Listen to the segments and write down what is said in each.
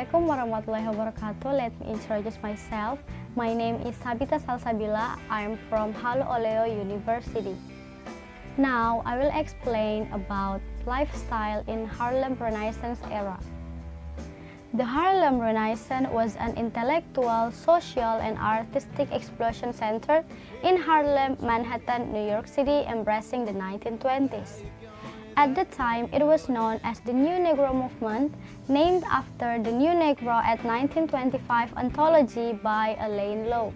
Assalamualaikum warahmatullahi wabarakatuh. Let me introduce myself. My name is Sabita Salsabila. I am from Oleo University. Now, I will explain about lifestyle in Harlem Renaissance era. The Harlem Renaissance was an intellectual, social, and artistic explosion centered in Harlem, Manhattan, New York City, embracing the 1920s. At the time, it was known as the New Negro Movement, named after the New Negro at 1925 anthology by Alain Locke.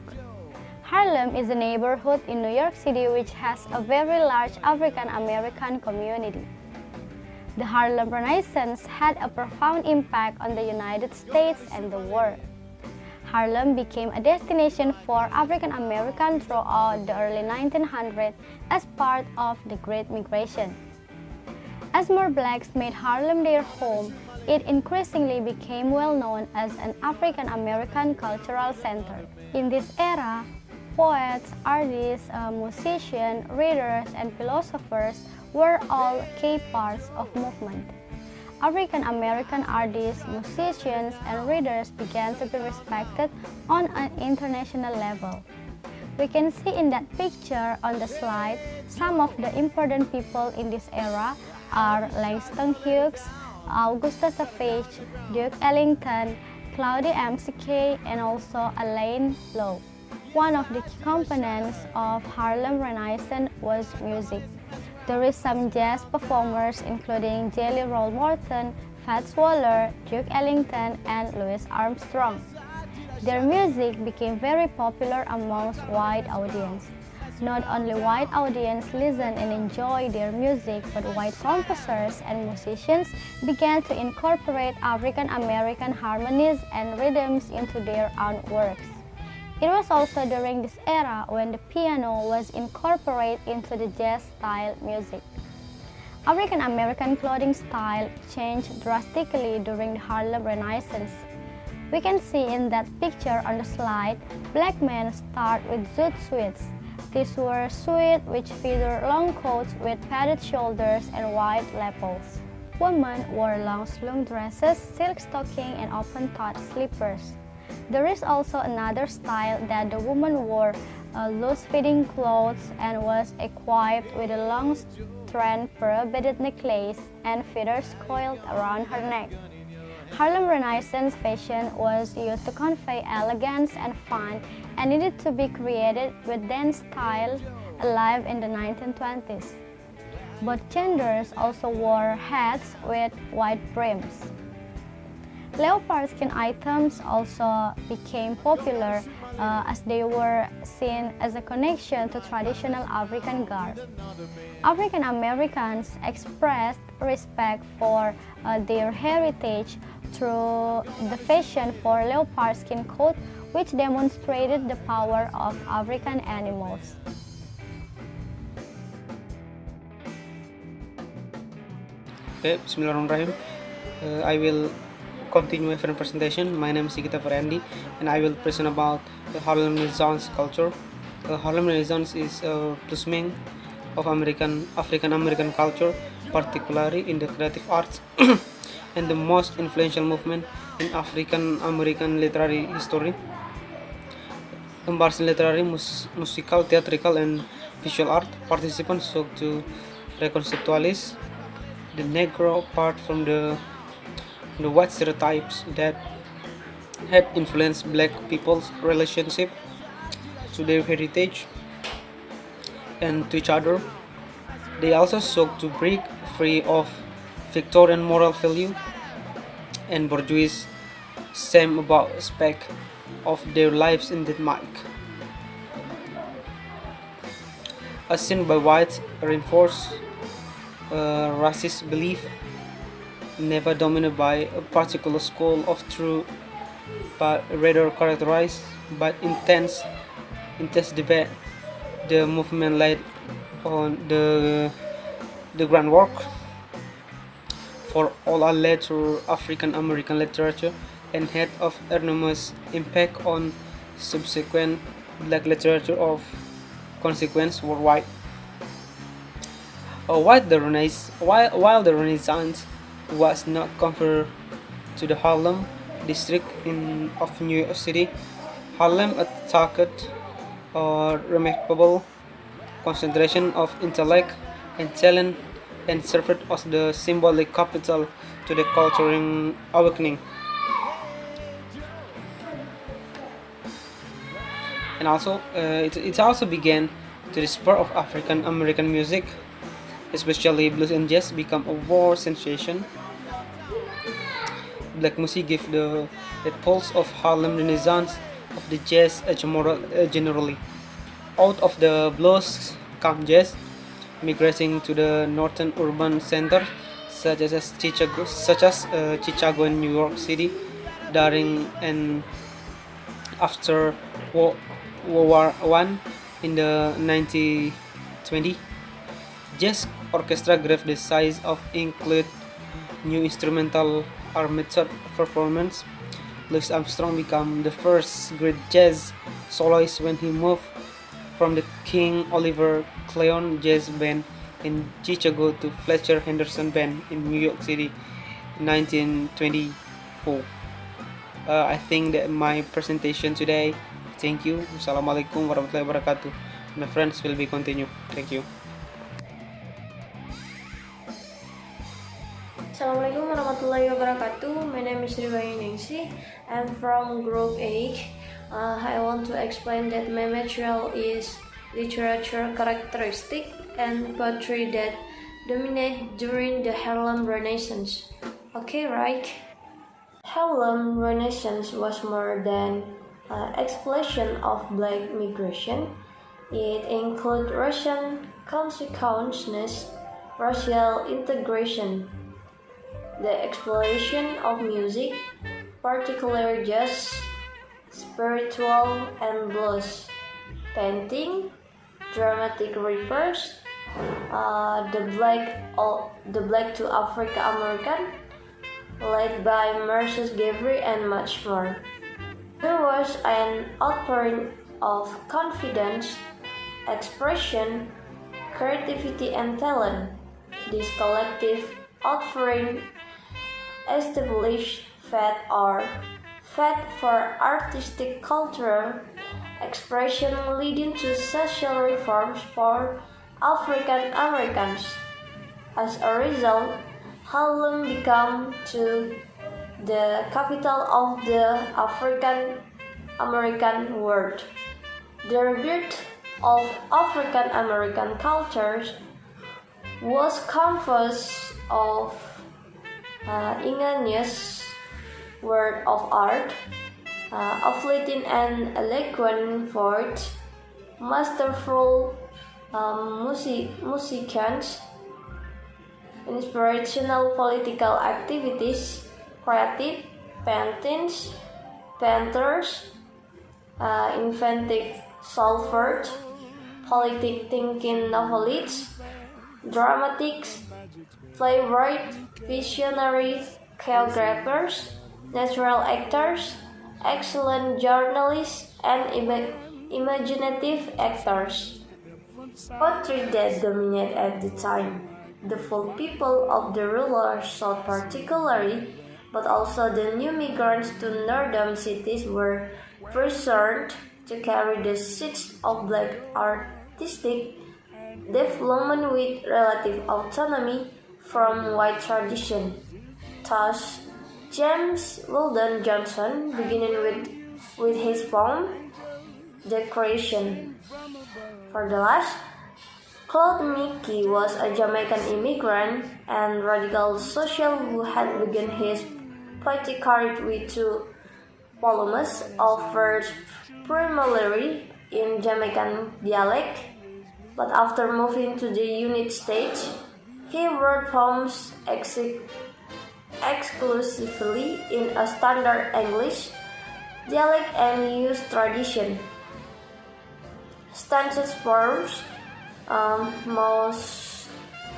Harlem is a neighborhood in New York City which has a very large African American community. The Harlem Renaissance had a profound impact on the United States and the world. Harlem became a destination for African Americans throughout the early 1900s as part of the Great Migration. As more blacks made Harlem their home, it increasingly became well known as an African American cultural center. In this era, poets, artists, musicians, readers, and philosophers were all key parts of movement. African American artists, musicians, and readers began to be respected on an international level. We can see in that picture on the slide some of the important people in this era are Langston Hughes, Augusta Savage, Duke Ellington, Claudie McKay, and also Alain Locke. One of the key components of Harlem Renaissance was music. There is some jazz performers including Jelly Roll Morton, Fats Waller, Duke Ellington, and Louis Armstrong. Their music became very popular amongst white audience. Not only white audience listened and enjoyed their music, but white composers and musicians began to incorporate African American harmonies and rhythms into their own works. It was also during this era when the piano was incorporated into the jazz-style music. African American clothing style changed drastically during the Harlem Renaissance. We can see in that picture on the slide, black men start with zoot suits. These were suits which featured long coats with padded shoulders and wide lapels. Women wore long slung dresses, silk stocking, and open-toed slippers. There is also another style that the woman wore loose-fitting clothes and was equipped with a long strand pearl-beaded necklace and feathers coiled around her neck. Harlem Renaissance fashion was used to convey elegance and fun and needed to be created with dance style alive in the 1920s. Both genders also wore hats with wide brims. Leopard skin items also became popular as they were seen as a connection to traditional African garb. African Americans expressed respect for their heritage through the fashion for leopard skin coat, which demonstrated the power of African animals. Okay, Bismillahirrahmanirrahim. I will continue my friend presentation. My name is Sigita Farandi, and I will present about the Harlem Renaissance culture. The Harlem Renaissance is a blossoming of African American culture, particularly in the creative arts, and the most influential movement in African American literary history. Embracing literary, musical, theatrical, and visual art, participants sought to reconceptualize the Negro apart from the white stereotypes that had influenced black people's relationship to their heritage and to each other. They also sought to break free of Victorian moral value and bourgeois shame about aspect of their lives in Denmark. As seen by whites, reinforced racist belief, never dominated by a particular school of thought, but rather characterized by intense debate. The movement laid on the groundwork for all our later African American literature and had of enormous impact on subsequent black literature of consequence worldwide. While the Renaissance was not confined to the Harlem, district of New York City, Harlem attacked a remarkable concentration of intellect and talent and served as the symbolic capital to the cultural awakening. And also, it also began to the spur of African American music, especially blues and jazz, become a world sensation. Black music gave the pulse of Harlem Renaissance of the jazz generally. Out of the blues come jazz, migrating to the northern urban centers Chicago and New York City during and after World War One in the 1920s. Jazz orchestra grew the size of include new instrumental or method performance. Louis Armstrong became the first great jazz soloist when he moved from the King Oliver Cleon Jazz Band in Chicago to Fletcher Henderson Band in New York City in 1924. I think that my presentation today. Thank you. Assalamualaikum warahmatullahi wabarakatuh. My friends will be continue. Thank you. Assalamualaikum warahmatullahi wabarakatuh. My name is Nancy. I'm from Group 8. I want to explain that my material is literature characteristic and poetry that dominate during the Harlem Renaissance. Okay, right? Harlem Renaissance was more than explosion of black migration. It included racial consciousness, racial integration, the exploration of music, particularly jazz, spiritual and blues, painting, dramatic reverse, the black to African American, led by Mercedes Gavry and much more. There was an outpouring of confidence, expression, creativity and talent. This collective outpouring established fed for artistic cultural expression leading to social reforms for African Americans. As a result, Harlem became the capital of the African American world. The rebirth of African American cultures was composed of ingenious work of art, affluent and eloquent poets, masterful musicians, inspirational political activities, creative painters, inventive solvers, politic thinking novelists, dramatics, playwrights, visionary choreographers, natural actors, excellent journalists, and imaginative actors. Poetry that dominated at the time. The full people of the ruler South particularly, but also the new migrants to northern cities were preserved to carry the seeds of black artistic development with relative autonomy from white tradition. Thus, James Weldon Johnson, beginning with his poem, The Creation. For the last, Claude Mickey was a Jamaican immigrant and radical social who had begun his poetic career with two volumes of verse primarily in Jamaican dialect, but after moving to the United States, he wrote poems exclusively in a standard English dialect and used tradition. Stanzas forms, most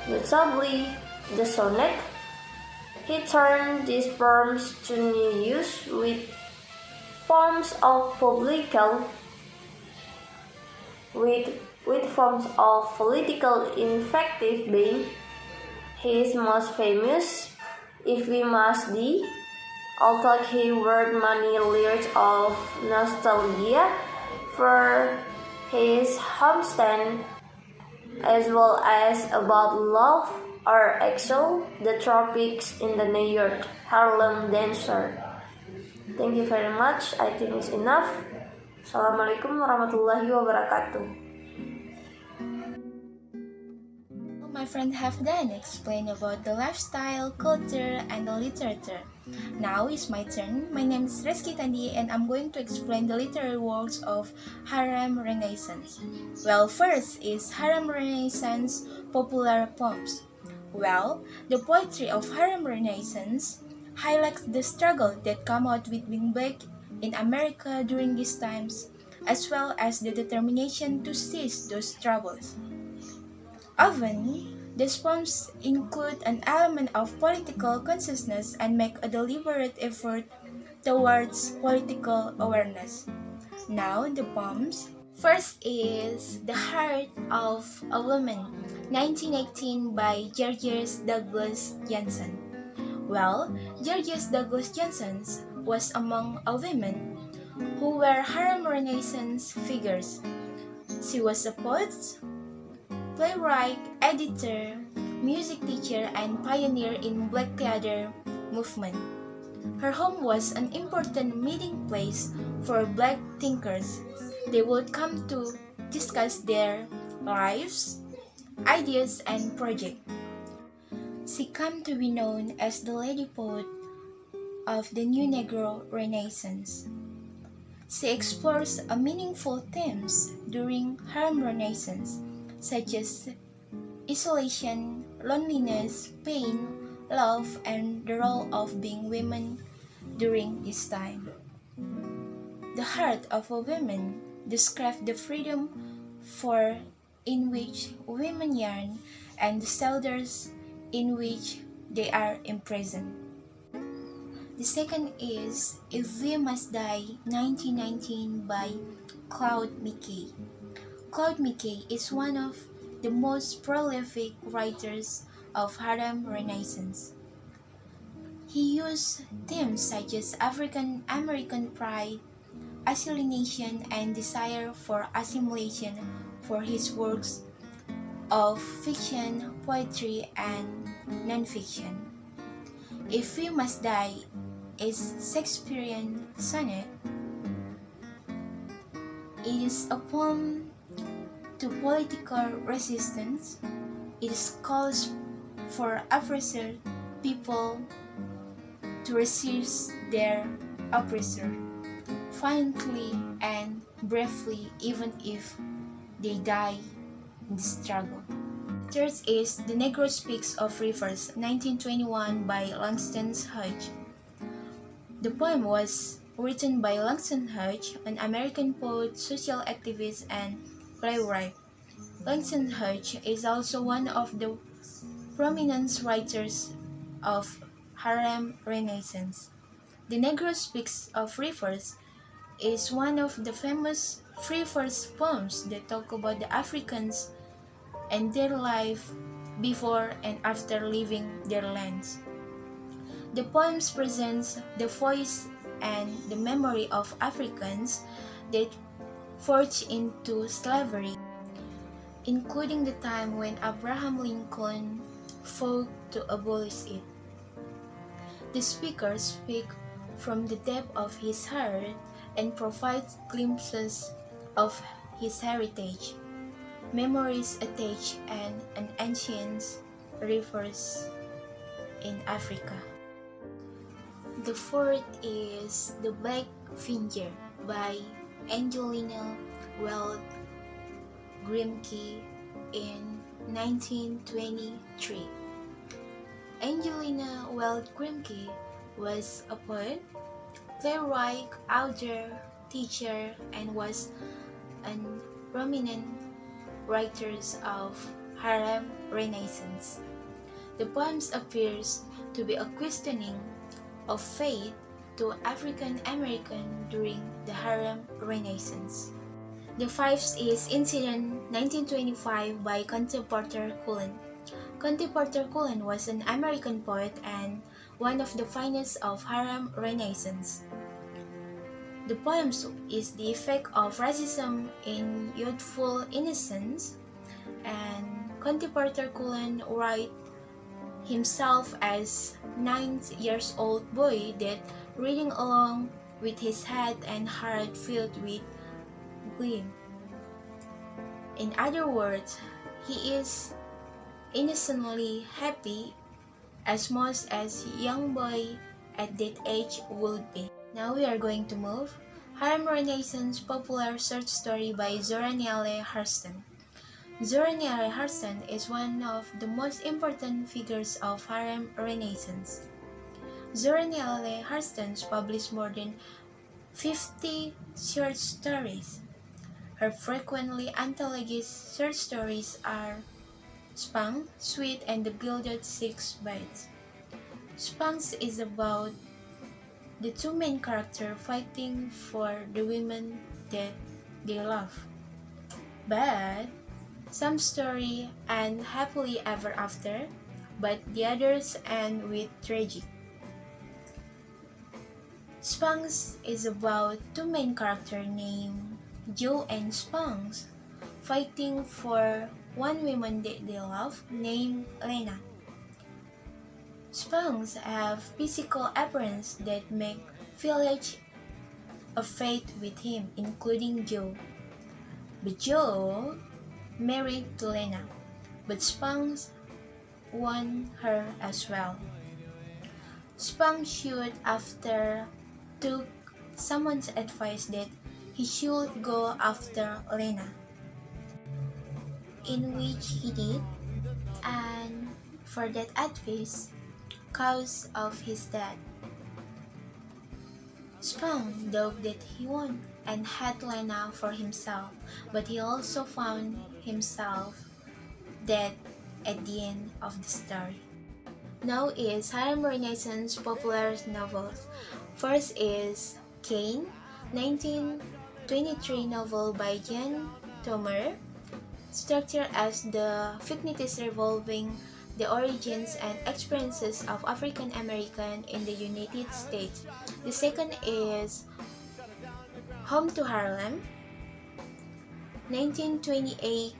notably the sonnet. He turned these forms to new use with forms of political invective being his most famous, If We Must Die, although he wrote many lyrics of nostalgia for his hometown as well as about love or actual the tropics in the New York Harlem Dancer. Thank you very much. I think it's enough. Assalamualaikum warahmatullahi wabarakatuh. My friend have then explained about the lifestyle, culture, and the literature. Now is my turn. My name is Reski Tandi and I'm going to explain the literary works of Harlem Renaissance. Well, first is Harlem Renaissance popular poems. Well, the poetry of Harlem Renaissance highlights the struggle that come out with being black in America during these times, as well as the determination to seize those troubles. Often, these poems include an element of political consciousness and make a deliberate effort towards political awareness. Now, the poems. First is The Heart of a Woman, 1918 by Georges Douglas Jensen. Well, Georges Douglas Jensen was among a women who were Harlem Renaissance figures. She was a poet, playwright, editor, music teacher, and pioneer in Black theater movement. Her home was an important meeting place for Black thinkers. They would come to discuss their lives, ideas, and projects. She came to be known as the Lady Poet of the New Negro Renaissance. She explores a meaningful themes during Harlem Renaissance, such as isolation, loneliness, pain, love, and the role of being women during this time. The Heart of a Woman describes the freedom for in which women yearn and the shelters in which they are imprisoned. The second is If We Must Die, 1919 by Claude McKay. Claude McKay is one of the most prolific writers of Harlem Renaissance. He used themes such as African American pride, alienation, and desire for assimilation for his works of fiction, poetry, and non-fiction. If We Must Die is Shakespearean sonnet. It is a poem to political resistance. It calls for oppressor people to resist their oppressor, violently and bravely, even if they die in the struggle. Third is The Negro Speaks of Rivers, 1921 by Langston Hughes. The poem was written by Langston Hughes, an American poet, social activist, and playwright. Langston Hughes is also one of the prominent writers of Harlem Renaissance. The Negro Speaks of Rivers is one of the famous free verse poems that talk about the Africans and their life before and after leaving their lands. The poems presents the voice and the memory of Africans that forged into slavery, including the time when Abraham Lincoln fought to abolish it. The speaker speaks from the depth of his heart and provides glimpses of his heritage, memories attached and an ancient rivers in Africa. The fourth is The Black Finger by Angelina Weld Grimke in 1923. Angelina Weld Grimke was a poet, playwright, author, teacher, and was a prominent writer of Harlem Renaissance. The poems appears to be a questioning of faith to African American during the Harlem Renaissance. The fifth is Incident 1925 by Conte Porter Cullen. Conte Porter Cullen was an American poet and one of the finest of Harlem Renaissance. The poem is the effect of racism in youthful innocence, and contemporary Cullen write himself as 9-year-old boy that reading along with his head and heart filled with gleam. In other words, he is innocently happy as much as young boy at that age would be. Now we are going to move Harlem Renaissance popular short story by Zora Neale Hurston. Zora Neale Hurston is one of the most important figures of Harlem Renaissance. Zora Neale Hurston published more than 50 short stories. Her frequently anthologized short stories are Spunk, Sweet, and the Gilded Six Bites. Spunk is about the two main characters fighting for the women that they love. But some stories end happily ever after, but the others end with tragic. Spunk is about two main characters named Joe and Spunk fighting for one woman that they love named Lena. Spunks have physical appearance that make village afraid with him, including Joe. But Joe married to Lena, but Spunks won her as well. Spunk should after took someone's advice that he should go after Lena, in which he did, and for that advice, cause of his death. Spunk thought that he won and had Lena for himself, but he also found himself dead at the end of the story. Now is Harlem Renaissance popular novels. First is Cain, 1923 novel by Jan Tomer, structured as the fictitious revolving the origins and experiences of African American in the United States. The second is Home to Harlem, 1928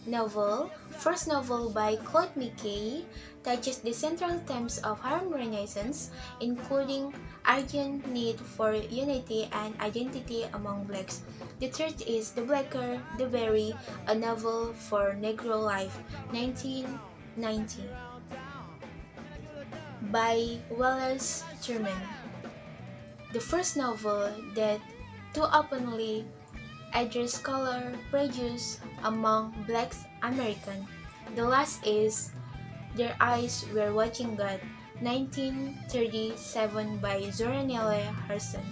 novel, first novel by Claude McKay, touches the central themes of Harlem Renaissance, including urgent need for unity and identity among blacks. The third is The Blacker, the Berry, a novel for Negro life, 1990, by Wallace Sherman. The first novel that too openly addressed color prejudice among Black Americans. The last is Their Eyes Were Watching God, 1937 by Zora Neale Hurston.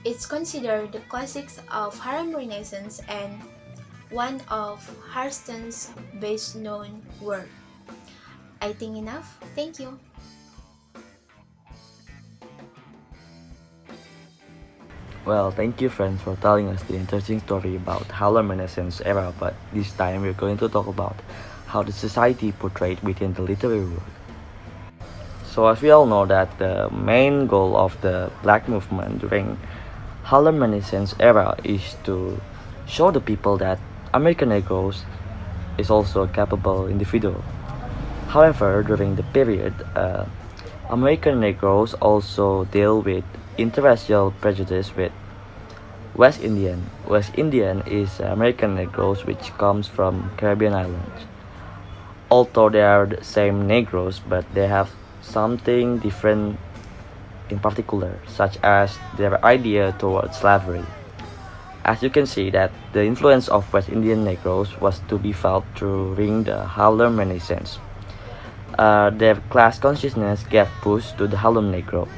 It's considered the classics of Harlem Renaissance and one of Hurston's best known work. I think enough. Thank you. Well, thank you friends for telling us the interesting story about Harlem Renaissance era, but this time we're going to talk about how the society portrayed within the literary work. So as we all know that the main goal of the black movement during Harlem Renaissance era is to show the people that American Negroes is also a capable individual. However, during the period, American Negroes also deal with interracial prejudice with West Indian. West Indian is American Negroes which comes from Caribbean islands. Although they are the same Negroes, but they have something different in particular, such as their idea towards slavery. As you can see that the influence of West Indian Negroes was to be felt during the Harlem Renaissance. Their class consciousness gave push to the Harlem Negro.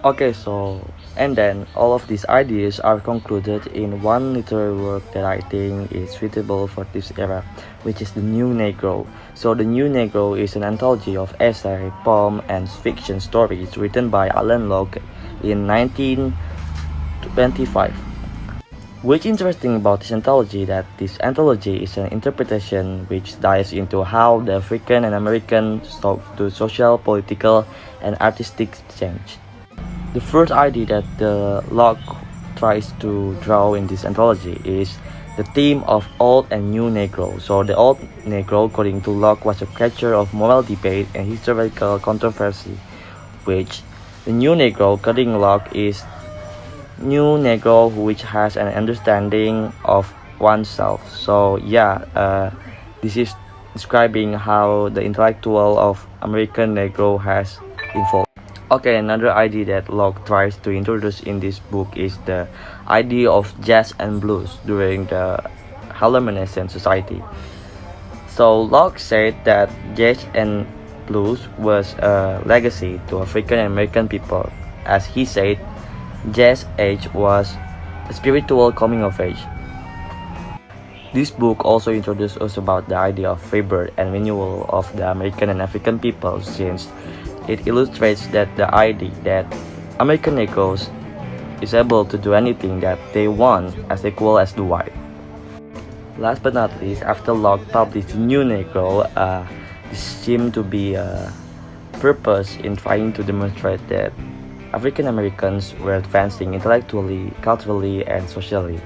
Okay, so and then all of these ideas are concluded in one literary work that I think is suitable for this era, which is The New Negro. So The New Negro is an anthology of essay, poem, and fiction stories written by Alan Locke in 1925. Which interesting about this anthology that this anthology is an interpretation which dives into how the African and American talk to social, political, and artistic change. The first idea that the Locke tries to draw in this anthology is the theme of old and new Negro. So the old Negro, according to Locke, was a creature of moral debate and historical controversy, which the new Negro, according to Locke, is new Negro which has an understanding of oneself. So this is describing how the intellectual of American Negro has evolved. Okay, another idea that Locke tries to introduce in this book is the idea of jazz and blues during the Harlem Renaissance society. So Locke said that jazz and blues was a legacy to African American people. As he said, jazz age was a spiritual coming of age. This book also introduced us about the idea of rebirth and renewal of the American and African people, since it illustrates that the idea that American Negroes is able to do anything that they want as equal as the white. Last but not least, after Locke published New Negro, this seemed to be a purpose in trying to demonstrate that African Americans were advancing intellectually, culturally, and socially.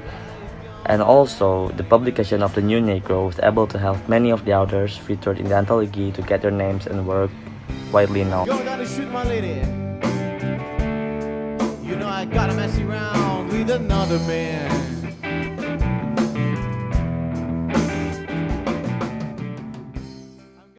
And also, the publication of the New Negro was able to help many of the authors featured in the anthology to get their names and work widely known. Going down to shoot my lady. You know I gotta mess around with another man.